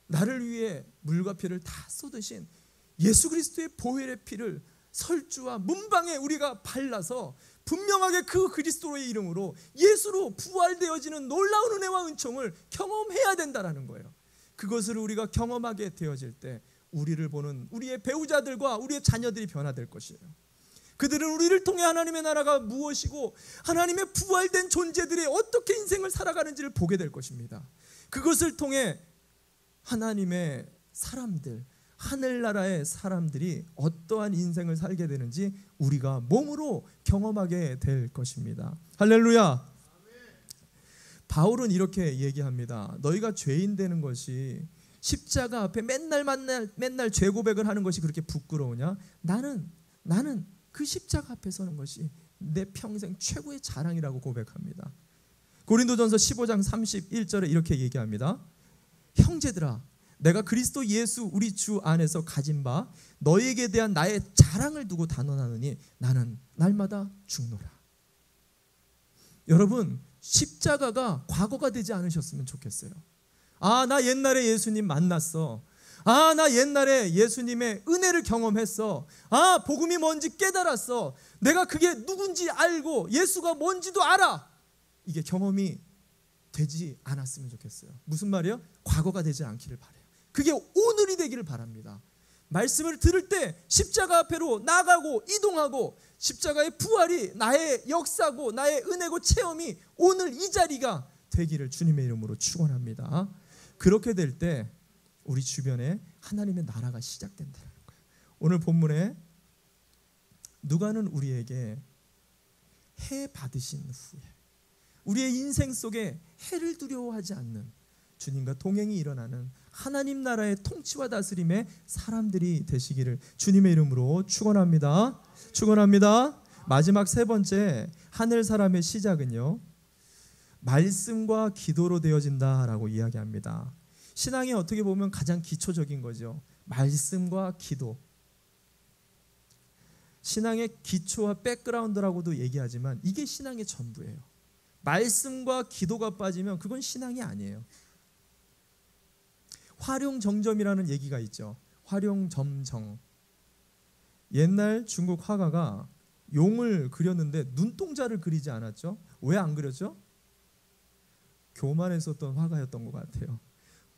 나를 위해 물과 피를 다 쏟으신 예수 그리스도의 보혈의 피를 설주와 문방에 우리가 발라서 분명하게 그 그리스도의 이름으로 예수로 부활되어지는 놀라운 은혜와 은총을 경험해야 된다는 거예요. 그것을 우리가 경험하게 되어질 때 우리를 보는 우리의 배우자들과 우리의 자녀들이 변화될 것이에요. 그들은 우리를 통해 하나님의 나라가 무엇이고 하나님의 부활된 존재들이 어떻게 인생을 살아가는지를 보게 될 것입니다. 그것을 통해 하나님의 사람들, 하늘나라의 사람들이 어떠한 인생을 살게 되는지 우리가 몸으로 경험하게 될 것입니다. 할렐루야. 바울은 이렇게 얘기합니다. 너희가 죄인 되는 것이 십자가 앞에 맨날 죄 고백을 하는 것이 그렇게 부끄러우냐? 나는 그 십자가 앞에 서는 것이 내 평생 최고의 자랑이라고 고백합니다. 고린도전서 15장 31절에 이렇게 얘기합니다. 형제들아, 내가 그리스도 예수 우리 주 안에서 가진 바 너희에게 대한 나의 자랑을 두고 단언하느니 나는 날마다 죽노라. 여러분, 십자가가 과거가 되지 않으셨으면 좋겠어요. 아, 나 옛날에 예수님 만났어. 아, 나 옛날에 예수님의 은혜를 경험했어. 아, 복음이 뭔지 깨달았어. 내가 그게 누군지 알고 예수가 뭔지도 알아. 이게 경험이 되지 않았으면 좋겠어요. 무슨 말이에요? 과거가 되지 않기를 바라요. 그게 오늘이 되기를 바랍니다. 말씀을 들을 때 십자가 앞으로 나가고 이동하고 십자가의 부활이 나의 역사고 나의 은혜고 체험이 오늘 이 자리가 되기를 주님의 이름으로 축원합니다. 그렇게 될 때 우리 주변에 하나님의 나라가 시작된다는 거예요. 오늘 본문에 누가는 우리에게 해 받으신 후에 우리의 인생 속에 해를 두려워하지 않는 주님과 동행이 일어나는 하나님 나라의 통치와 다스림의 사람들이 되시기를 주님의 이름으로 축원합니다. 축원합니다. 마지막 세 번째 하늘 사람의 시작은요, 말씀과 기도로 되어진다라고 이야기합니다. 신앙이 어떻게 보면 가장 기초적인 거죠. 말씀과 기도. 신앙의 기초와 백그라운드라고도 얘기하지만 이게 신앙의 전부예요. 말씀과 기도가 빠지면 그건 신앙이 아니에요. 화룡정점이라는 얘기가 있죠. 화룡점정. 옛날 중국 화가가 용을 그렸는데 눈동자를 그리지 않았죠. 왜 안 그렸죠? 교만했었던 화가였던 것 같아요.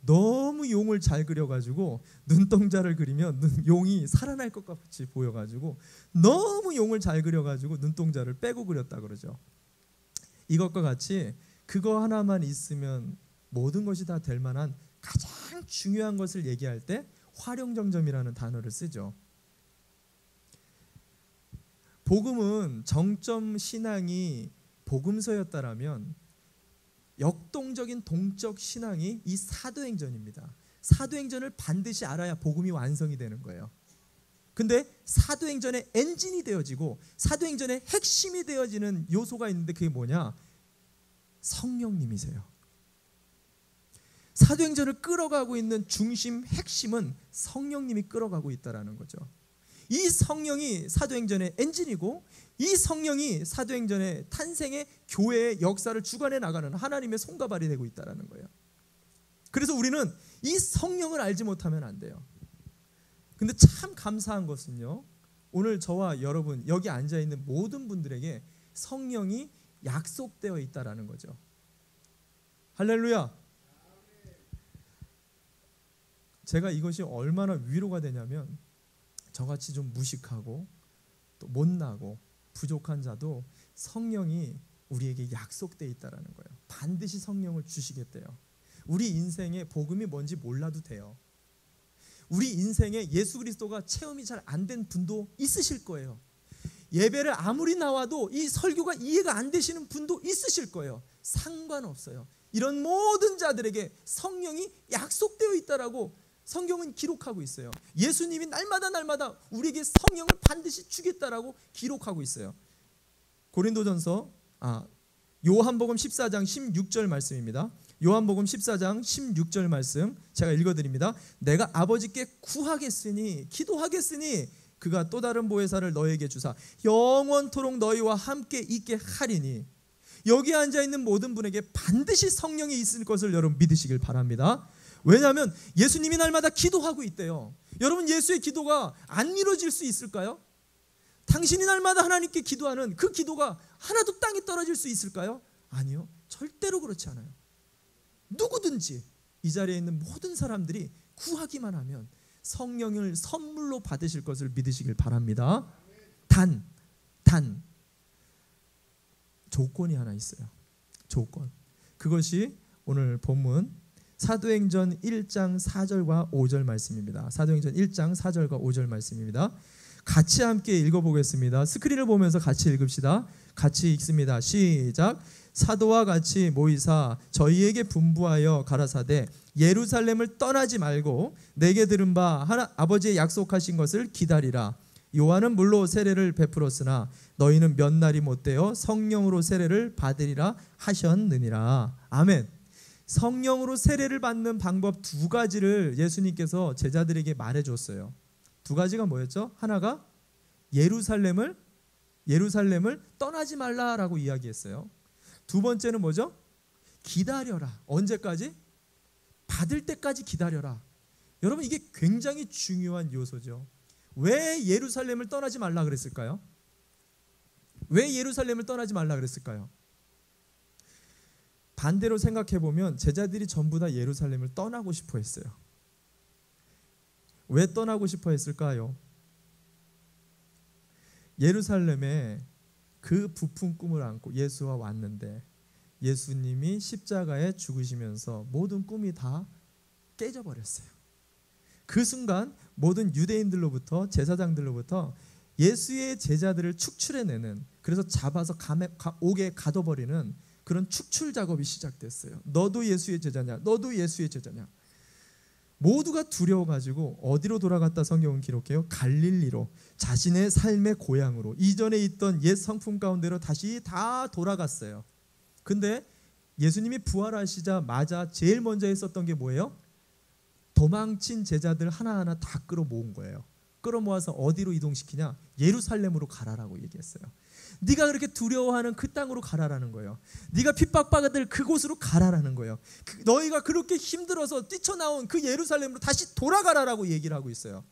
너무 용을 잘 그려가지고 눈동자를 그리면 용이 살아날 것 같이 보여가지고 너무 용을 잘 그려가지고 눈동자를 빼고 그렸다 그러죠. 이것과 같이 그거 하나만 있으면 모든 것이 다 될 만한 가장 중요한 것을 얘기할 때 화룡정점이라는 단어를 쓰죠. 복음은 정점 신앙이 복음서였다라면 역동적인 동적 신앙이 이 사도행전입니다. 사도행전을 반드시 알아야 복음이 완성이 되는 거예요. 근데 사도행전의 엔진이 되어지고 사도행전의 핵심이 되어지는 요소가 있는데 그게 뭐냐? 성령님이세요. 사도행전을 끌어가고 있는 중심 핵심은 성령님이 끌어가고 있다는 거죠. 이 성령이 사도행전의 엔진이고 이 성령이 사도행전의 탄생의 교회의 역사를 주관해 나가는 하나님의 손과 발이 되고 있다는 거예요. 그래서 우리는 이 성령을 알지 못하면 안 돼요. 근데 참 감사한 것은요, 오늘 저와 여러분 여기 앉아있는 모든 분들에게 성령이 약속되어 있다는 거죠. 할렐루야. 제가 이것이 얼마나 위로가 되냐면 저같이 좀 무식하고 또 못나고 부족한 자도 성령이 우리에게 약속되어 있다라는 거예요. 반드시 성령을 주시겠대요. 우리 인생에 복음이 뭔지 몰라도 돼요. 우리 인생에 예수 그리스도가 체험이 잘 안 된 분도 있으실 거예요. 예배를 아무리 나와도 이 설교가 이해가 안 되시는 분도 있으실 거예요. 상관없어요. 이런 모든 자들에게 성령이 약속되어 있다라고 성경은 기록하고 있어요. 예수님이 날마다 우리에게 성령을 반드시 주겠다라고 기록하고 있어요. 고린도전서 요한복음 14장 16절 말씀입니다. 요한복음 14장 16절 말씀 제가 읽어드립니다. 내가 아버지께 구하겠으니 기도하겠으니 그가 또 다른 보혜사를 너에게 주사 영원토록 너희와 함께 있게 하리니. 여기 앉아있는 모든 분에게 반드시 성령이 있을 것을 여러분 믿으시길 바랍니다. 왜냐하면 예수님이 날마다 기도하고 있대요. 여러분 예수의 기도가 안 이루어질 수 있을까요? 당신이 날마다 하나님께 기도하는 그 기도가 하나도 땅에 떨어질 수 있을까요? 아니요. 절대로 그렇지 않아요. 누구든지 이 자리에 있는 모든 사람들이 구하기만 하면 성령을 선물로 받으실 것을 믿으시길 바랍니다. 단 조건이 하나 있어요. 조건. 그것이 오늘 본문 사도행전 1장 4절과 5절 말씀입니다. 사도행전 1장 4절과 5절 말씀입니다. 같이 함께 읽어보겠습니다. 스크린을 보면서 같이 읽읍시다. 같이 읽습니다. 시작. 사도와 같이 모이사 저희에게 분부하여 가라사대 예루살렘을 떠나지 말고 내게 들은 바 아버지의 약속하신 것을 기다리라. 요한은 물로 세례를 베풀었으나 너희는 몇 날이 못되어 성령으로 세례를 받으리라 하셨느니라. 아멘. 성령으로 세례를 받는 방법 두 가지를 예수님께서 제자들에게 말해줬어요. 두 가지가 뭐였죠? 하나가 예루살렘을 떠나지 말라라고 이야기했어요. 두 번째는 뭐죠? 기다려라. 언제까지? 받을 때까지 기다려라. 여러분 이게 굉장히 중요한 요소죠. 왜 예루살렘을 떠나지 말라 그랬을까요? 왜 예루살렘을 떠나지 말라 그랬을까요? 반대로 생각해 보면 제자들이 전부 다 예루살렘을 떠나고 싶어 했어요. 왜 떠나고 싶어 했을까요? 예루살렘에 그 부푼 꿈을 안고 예수와 왔는데 예수님이 십자가에 죽으시면서 모든 꿈이 다 깨져버렸어요. 그 순간 모든 유대인들로부터 제사장들로부터 예수의 제자들을 축출해내는, 그래서 잡아서 옥에 가둬버리는 그런 축출 작업이 시작됐어요. 너도 예수의 제자냐? 너도 예수의 제자냐? 모두가 두려워가지고 어디로 돌아갔다 성경은 기록해요? 갈릴리로, 자신의 삶의 고향으로, 이전에 있던 옛 성품 가운데로 다시 다 돌아갔어요. 근데 예수님이 부활하시자마자 제일 먼저 했었던 게 뭐예요? 도망친 제자들 하나하나 다 끌어모은 거예요. 끌어모아서 어디로 이동시키냐? 예루살렘으로 가라라고 얘기했어요. 네가 그렇게 두려워하는 그 땅으로 가라라는 거예요. 네가 핍박받을 그곳으로 가라라는 거예요. 너희가 그렇게 힘들어서 뛰쳐나온 그 예루살렘으로 다시 돌아가라라고 얘기를 하고 있어요.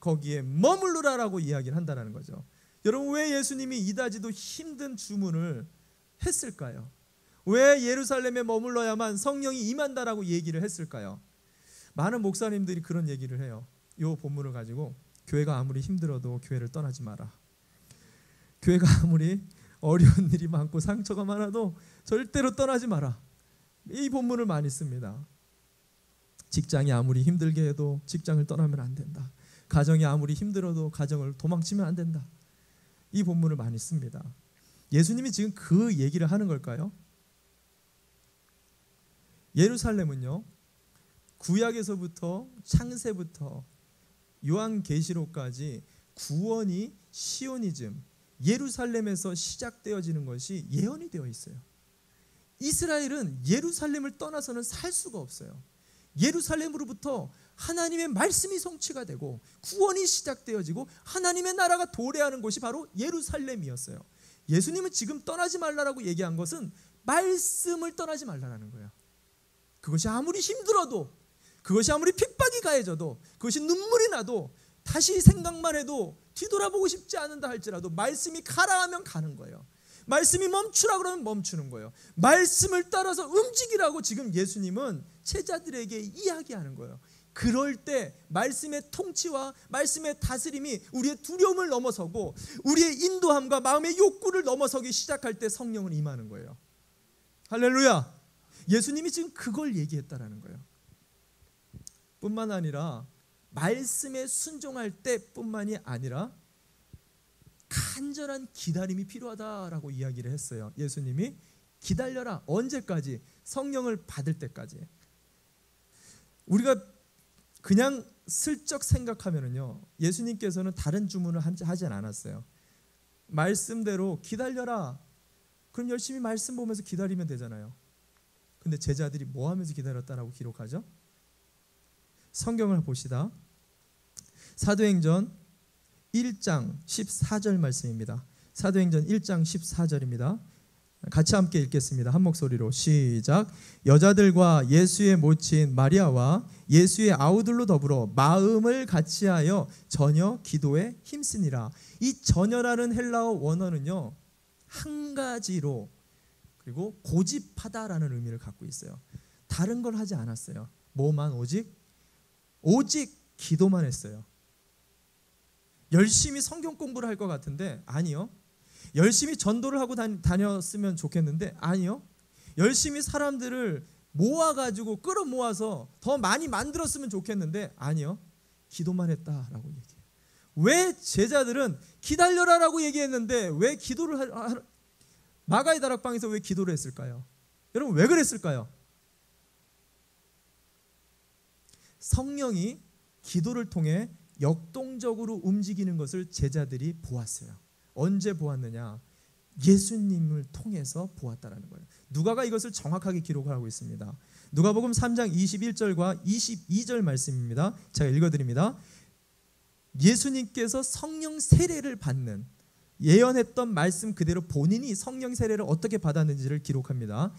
거기에 머물러라라고 이야기를 한다는 거죠. 여러분 왜 예수님이 이다지도 힘든 주문을 했을까요? 왜 예루살렘에 머물러야만 성령이 임한다라고 얘기를 했을까요? 많은 목사님들이 그런 얘기를 해요. 이 본문을 가지고 교회가 아무리 힘들어도 교회를 떠나지 마라. 교회가 아무리 어려운 일이 많고 상처가 많아도 절대로 떠나지 마라. 이 본문을 많이 씁니다. 직장이 아무리 힘들게 해도 직장을 떠나면 안 된다. 가정이 아무리 힘들어도 가정을 도망치면 안 된다. 이 본문을 많이 씁니다. 예수님이 지금 그 얘기를 하는 걸까요? 예루살렘은요, 구약에서부터 창세부터 요한계시록까지 구원이 시오니즘, 예루살렘에서 시작되어지는 것이 예언이 되어 있어요. 이스라엘은 예루살렘을 떠나서는 살 수가 없어요. 예루살렘으로부터 하나님의 말씀이 성취가 되고 구원이 시작되어지고 하나님의 나라가 도래하는 곳이 바로 예루살렘이었어요. 예수님은 지금 떠나지 말라라고 얘기한 것은 말씀을 떠나지 말라라는 거예요. 그것이 아무리 힘들어도, 그것이 아무리 핍박이 가해져도, 그것이 눈물이 나도, 다시 생각만 해도 뒤돌아보고 싶지 않은다 할지라도 말씀이 가라 하면 가는 거예요. 말씀이 멈추라 그러면 멈추는 거예요. 말씀을 따라서 움직이라고 지금 예수님은 제자들에게 이야기하는 거예요. 그럴 때 말씀의 통치와 말씀의 다스림이 우리의 두려움을 넘어서고 우리의 인도함과 마음의 욕구를 넘어서기 시작할 때 성령은 임하는 거예요. 할렐루야. 예수님이 지금 그걸 얘기했다라는 거예요. 뿐만 아니라 말씀에 순종할 때뿐만이 아니라 간절한 기다림이 필요하다라고 이야기를 했어요. 예수님이 기다려라. 언제까지? 성령을 받을 때까지. 우리가 그냥 슬쩍 생각하면은요, 예수님께서는 다른 주문을 하지 않았어요. 말씀대로 기다려라. 그럼 열심히 말씀 보면서 기다리면 되잖아요. 근데 제자들이 뭐 하면서 기다렸다라고 기록하죠? 성경을 보시다. 사도행전 1장 14절 말씀입니다. 사도행전 1장 14절입니다. 같이 함께 읽겠습니다. 한 목소리로 시작. 여자들과 예수의 모친 마리아와 예수의 아우들로 더불어 마음을 같이하여 전혀 기도에 힘쓰니라. 이 전혀라는 헬라어 원어는요, 한 가지로 그리고 고집하다라는 의미를 갖고 있어요. 다른 걸 하지 않았어요. 뭐만? 오직 기도만 했어요. 열심히 성경 공부를 할 것 같은데 아니요. 열심히 전도를 하고 다녔으면 좋겠는데 아니요. 열심히 사람들을 모아가지고 끌어모아서 더 많이 만들었으면 좋겠는데 아니요. 기도만 했다라고 얘기해요. 왜 제자들은 기다려라라고 얘기했는데 왜 기도를 마가의 다락방에서 왜 기도를 했을까요? 여러분 왜 그랬을까요? 성령이 기도를 통해 역동적으로 움직이는 것을 제자들이 보았어요. 언제 보았느냐? 예수님을 통해서 보았다라는 거예요. 누가가 이것을 정확하게 기록을 하고 있습니다. 누가복음 3장 21절과 22절 말씀입니다. 제가 읽어드립니다. 예수님께서 성령 세례를 받는 예언했던 말씀 그대로 본인이 성령 세례를 어떻게 받았는지를 기록합니다.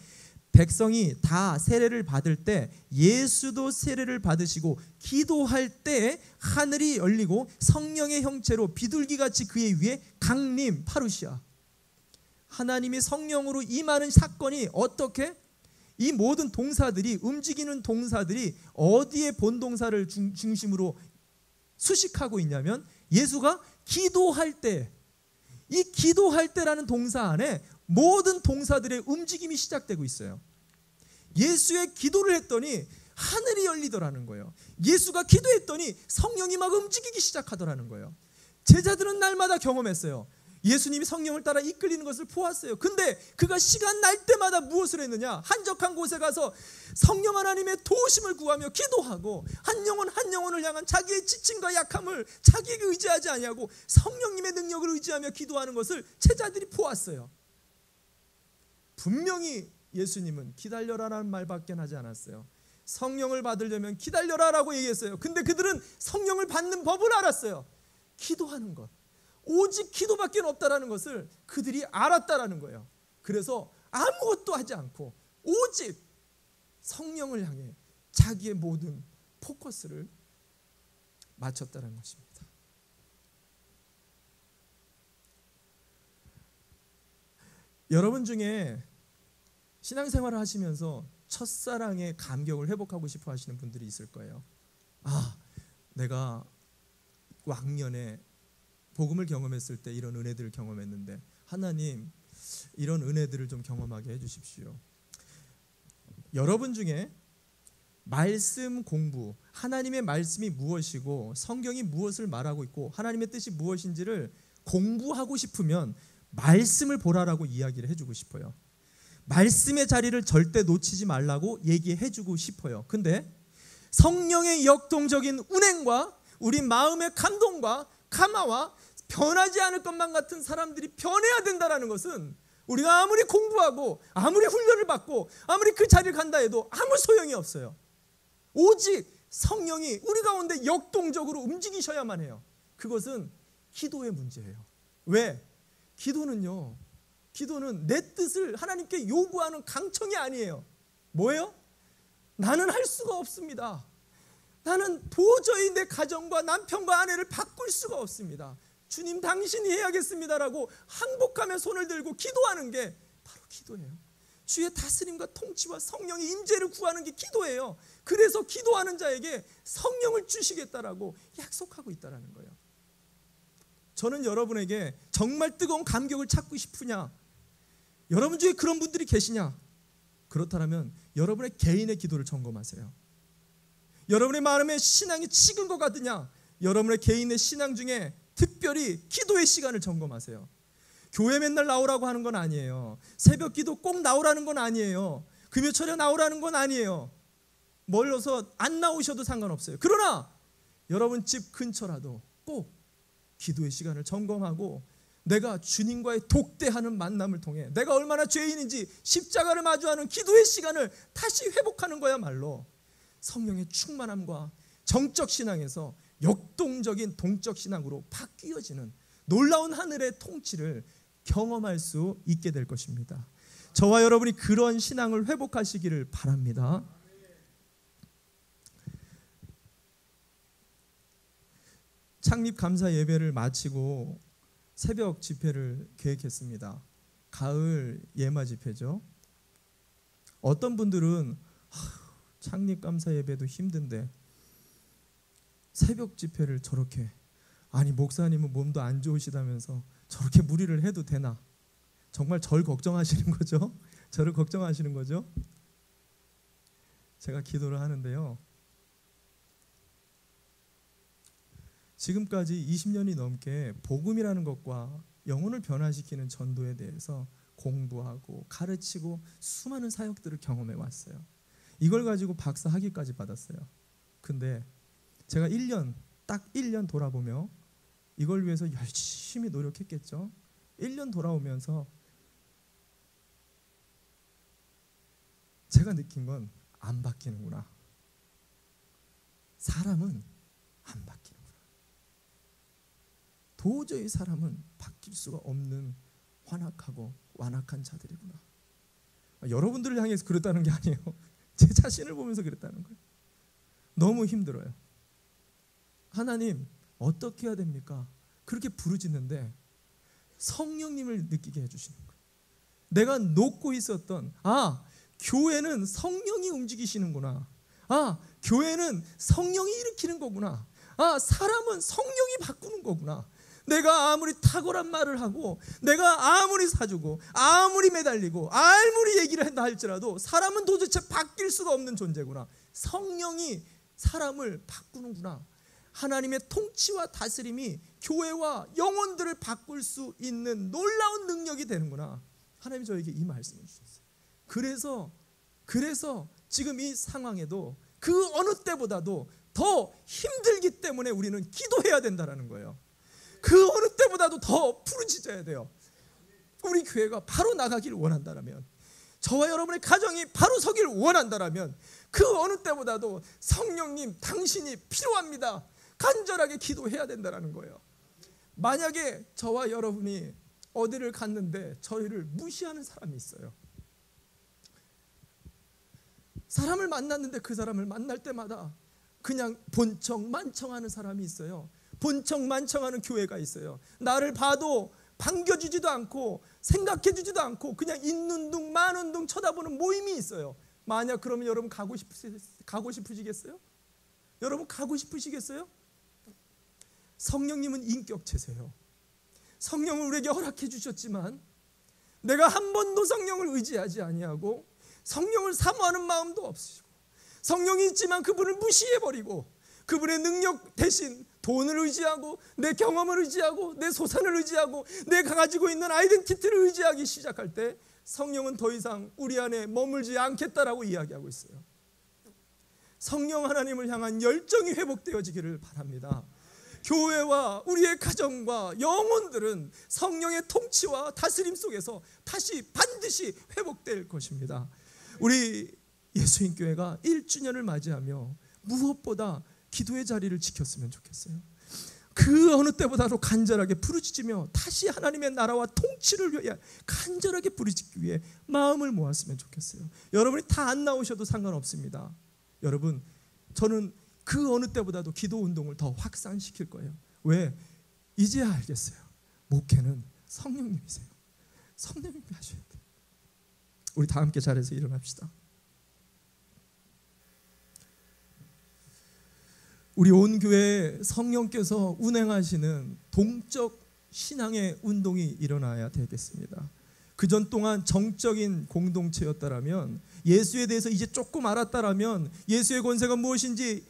백성이 다 세례를 받을 때 예수도 세례를 받으시고 기도할 때 하늘이 열리고 성령의 형체로 비둘기같이 그의 위에 강림 파루시아 하나님이 성령으로 임하는 사건이 어떻게 이 모든 동사들이 움직이는 동사들이 어디에 본동사를 중심으로 수식하고 있냐면 예수가 기도할 때 이 기도할 때라는 동사 안에 모든 동사들의 움직임이 시작되고 있어요. 예수의 기도를 했더니 하늘이 열리더라는 거예요. 예수가 기도했더니 성령이 막 움직이기 시작하더라는 거예요. 제자들은 날마다 경험했어요. 예수님이 성령을 따라 이끌리는 것을 보았어요. 근데 그가 시간 날 때마다 무엇을 했느냐? 한적한 곳에 가서 성령 하나님의 도우심을 구하며 기도하고 한 영혼 한 영혼을 향한 자기의 지침과 약함을 자기에게 의지하지 아니하고 성령님의 능력을 의지하며 기도하는 것을 제자들이 보았어요. 분명히 예수님은 기다려라라는 말밖에 하지 않았어요. 성령을 받으려면 기다려라라고 얘기했어요. 근데 그들은 성령을 받는 법을 알았어요. 기도하는 것. 오직 기도밖에 없다라는 것을 그들이 알았다라는 거예요. 그래서 아무것도 하지 않고 오직 성령을 향해 자기의 모든 포커스를 맞췄다는 것입니다. 여러분 중에 신앙생활을 하시면서 첫사랑의 감격을 회복하고 싶어 하시는 분들이 있을 거예요. 내가 왕년에 복음을 경험했을 때 이런 은혜들을 경험했는데 하나님 이런 은혜들을 좀 경험하게 해주십시오. 여러분 중에 말씀 공부, 하나님의 말씀이 무엇이고 성경이 무엇을 말하고 있고 하나님의 뜻이 무엇인지를 공부하고 싶으면 말씀을 보라라고 이야기를 해주고 싶어요. 말씀의 자리를 절대 놓치지 말라고 얘기해주고 싶어요. 근데 성령의 역동적인 운행과 우리 마음의 감동과 감화와 변하지 않을 것만 같은 사람들이 변해야 된다는 것은 우리가 아무리 공부하고 아무리 훈련을 받고 아무리 그 자리를 간다 해도 아무 소용이 없어요. 오직 성령이 우리 가운데 역동적으로 움직이셔야만 해요. 그것은 기도의 문제예요. 왜? 기도는 내 뜻을 하나님께 요구하는 강청이 아니에요. 뭐예요? 나는 할 수가 없습니다. 나는 도저히 내 가정과 남편과 아내를 바꿀 수가 없습니다. 주님 당신이 해야겠습니다라고 항복하며 손을 들고 기도하는 게 바로 기도예요. 주의 다스림과 통치와 성령의 임재를 구하는 게 기도예요. 그래서 기도하는 자에게 성령을 주시겠다라고 약속하고 있다는 거예요. 저는 여러분에게 정말 뜨거운 감격을 찾고 싶으냐? 여러분 중에 그런 분들이 계시냐? 그렇다면 여러분의 개인의 기도를 점검하세요. 여러분의 마음에 신앙이 식은 것 같으냐? 여러분의 개인의 신앙 중에 특별히 기도의 시간을 점검하세요. 교회 맨날 나오라고 하는 건 아니에요. 새벽 기도 꼭 나오라는 건 아니에요. 금요철에 나오라는 건 아니에요. 멀어서 안 나오셔도 상관없어요. 그러나 여러분 집 근처라도 꼭 기도의 시간을 점검하고 내가 주님과의 독대하는 만남을 통해 내가 얼마나 죄인인지 십자가를 마주하는 기도의 시간을 다시 회복하는 거야말로 성령의 충만함과 정적 신앙에서 역동적인 동적 신앙으로 바뀌어지는 놀라운 하늘의 통치를 경험할 수 있게 될 것입니다. 저와 여러분이 그런 신앙을 회복하시기를 바랍니다. 창립 감사 예배를 마치고 새벽 집회를 계획했습니다. 가을 예마 집회죠. 어떤 분들은 창립 감사 예배도 힘든데 새벽 집회를 저렇게, 아니 목사님은 몸도 안 좋으시다면서 저렇게 무리를 해도 되나? 정말 절 걱정하시는 거죠? 저를 걱정하시는 거죠? 제가 기도를 하는데요, 지금까지 20년이 넘게 복음이라는 것과 영혼을 변화시키는 전도에 대해서 공부하고 가르치고 수많은 사역들을 경험해 왔어요. 이걸 가지고 박사 학위까지 받았어요. 근데 제가 딱 1년 돌아보며 이걸 위해서 열심히 노력했겠죠. 1년 돌아오면서 제가 느낀 건 안 바뀌는구나. 사람은 안 바뀌는구나. 도저히 사람은 바뀔 수가 없는 완악하고 완악한 자들이구나. 여러분들을 향해서 그랬다는 게 아니에요. 제 자신을 보면서 그랬다는 거예요. 너무 힘들어요. 하나님 어떻게 해야 됩니까? 그렇게 부르짖는데 성령님을 느끼게 해주시는 거예요. 내가 놓고 있었던 교회는 성령이 움직이시는구나. 교회는 성령이 일으키는 거구나. 사람은 성령이 바꾸는 거구나. 내가 아무리 탁월한 말을 하고 내가 아무리 사주고 아무리 매달리고 아무리 얘기를 한다 할지라도 사람은 도대체 바뀔 수가 없는 존재구나. 성령이 사람을 바꾸는구나. 하나님의 통치와 다스림이 교회와 영혼들을 바꿀 수 있는 놀라운 능력이 되는구나. 하나님이 저에게 이 말씀을 주셨어요. 그래서 지금 이 상황에도 그 어느 때보다도 더 힘들기 때문에 우리는 기도해야 된다는 거예요. 그 어느 때보다도 더 부르짖어야 돼요. 우리 교회가 바로 나가기를 원한다면, 저와 여러분의 가정이 바로 서기를 원한다면 그 어느 때보다도 성령님 당신이 필요합니다. 간절하게 기도해야 된다는 거예요. 만약에 저와 여러분이 어디를 갔는데 저희를 무시하는 사람이 있어요. 사람을 만났는데 그 사람을 만날 때마다 그냥 본청만청하는 사람이 있어요. 본청만청하는 교회가 있어요. 나를 봐도 반겨주지도 않고 생각해주지도 않고 그냥 있는 둥 마는 둥 쳐다보는 모임이 있어요. 만약 그러면 여러분 가고 싶으시겠어요? 여러분 가고 싶으시겠어요? 성령님은 인격체세요. 성령을 우리에게 허락해 주셨지만 내가 한 번도 성령을 의지하지 아니하고 성령을 사모하는 마음도 없으시고 성령이 있지만 그분을 무시해버리고 그분의 능력 대신 돈을 의지하고 내 경험을 의지하고 내 소산을 의지하고 내가 가지고 있는 아이덴티티를 의지하기 시작할 때 성령은 더 이상 우리 안에 머물지 않겠다라고 이야기하고 있어요. 성령 하나님을 향한 열정이 회복되어지기를 바랍니다. 교회와 우리의 가정과 영혼들은 성령의 통치와 다스림 속에서 다시 반드시 회복될 것입니다. 우리 예수인교회가 1주년을 맞이하며 무엇보다 기도의 자리를 지켰으면 좋겠어요. 그 어느 때보다도 간절하게 부르짖으며 다시 하나님의 나라와 통치를 위해 간절하게 부르짖기 위해 마음을 모았으면 좋겠어요. 여러분이 다 안 나오셔도 상관없습니다. 여러분, 저는 그 어느 때보다도 기도 운동을 더 확산시킬 거예요. 왜? 이제야 알겠어요. 목회는 성령님이세요. 성령님이 하셔야 돼요. 우리 다 함께 자리에서 일어납시다. 우리 온 교회에 성령께서 운행하시는 동적 신앙의 운동이 일어나야 되겠습니다. 그전 동안 정적인 공동체였다라면, 예수에 대해서 이제 조금 알았다라면, 예수의 권세가 무엇인지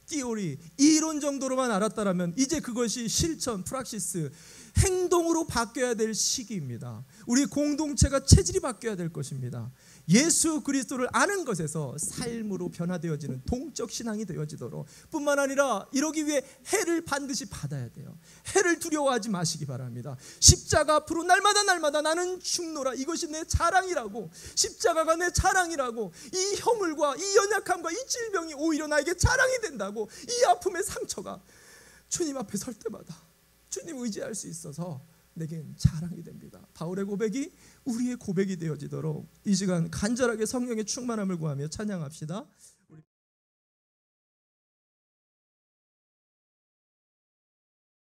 티오리, 이론 정도로만 알았다라면, 이제 그것이 실천, 프락시스, 행동으로 바뀌어야 될 시기입니다. 우리 공동체가 체질이 바뀌어야 될 것입니다. 예수 그리스도를 아는 것에서 삶으로 변화되어지는 동적 신앙이 되어지도록, 뿐만 아니라 이러기 위해 해를 반드시 받아야 돼요. 해를 두려워하지 마시기 바랍니다. 십자가 앞으로 날마다 나는 죽노라, 이것이 내 자랑이라고, 십자가가 내 자랑이라고, 이 허물과 이 연약함과 이 질병이 오히려 나에게 자랑이 된다고, 이 아픔의 상처가 주님 앞에 설 때마다 주님 의지할 수 있어서 내겐 자랑이 됩니다. 바울의 고백이 우리의 고백이 되어지도록 이 시간 간절하게 성령의 충만함을 구하며 찬양합시다.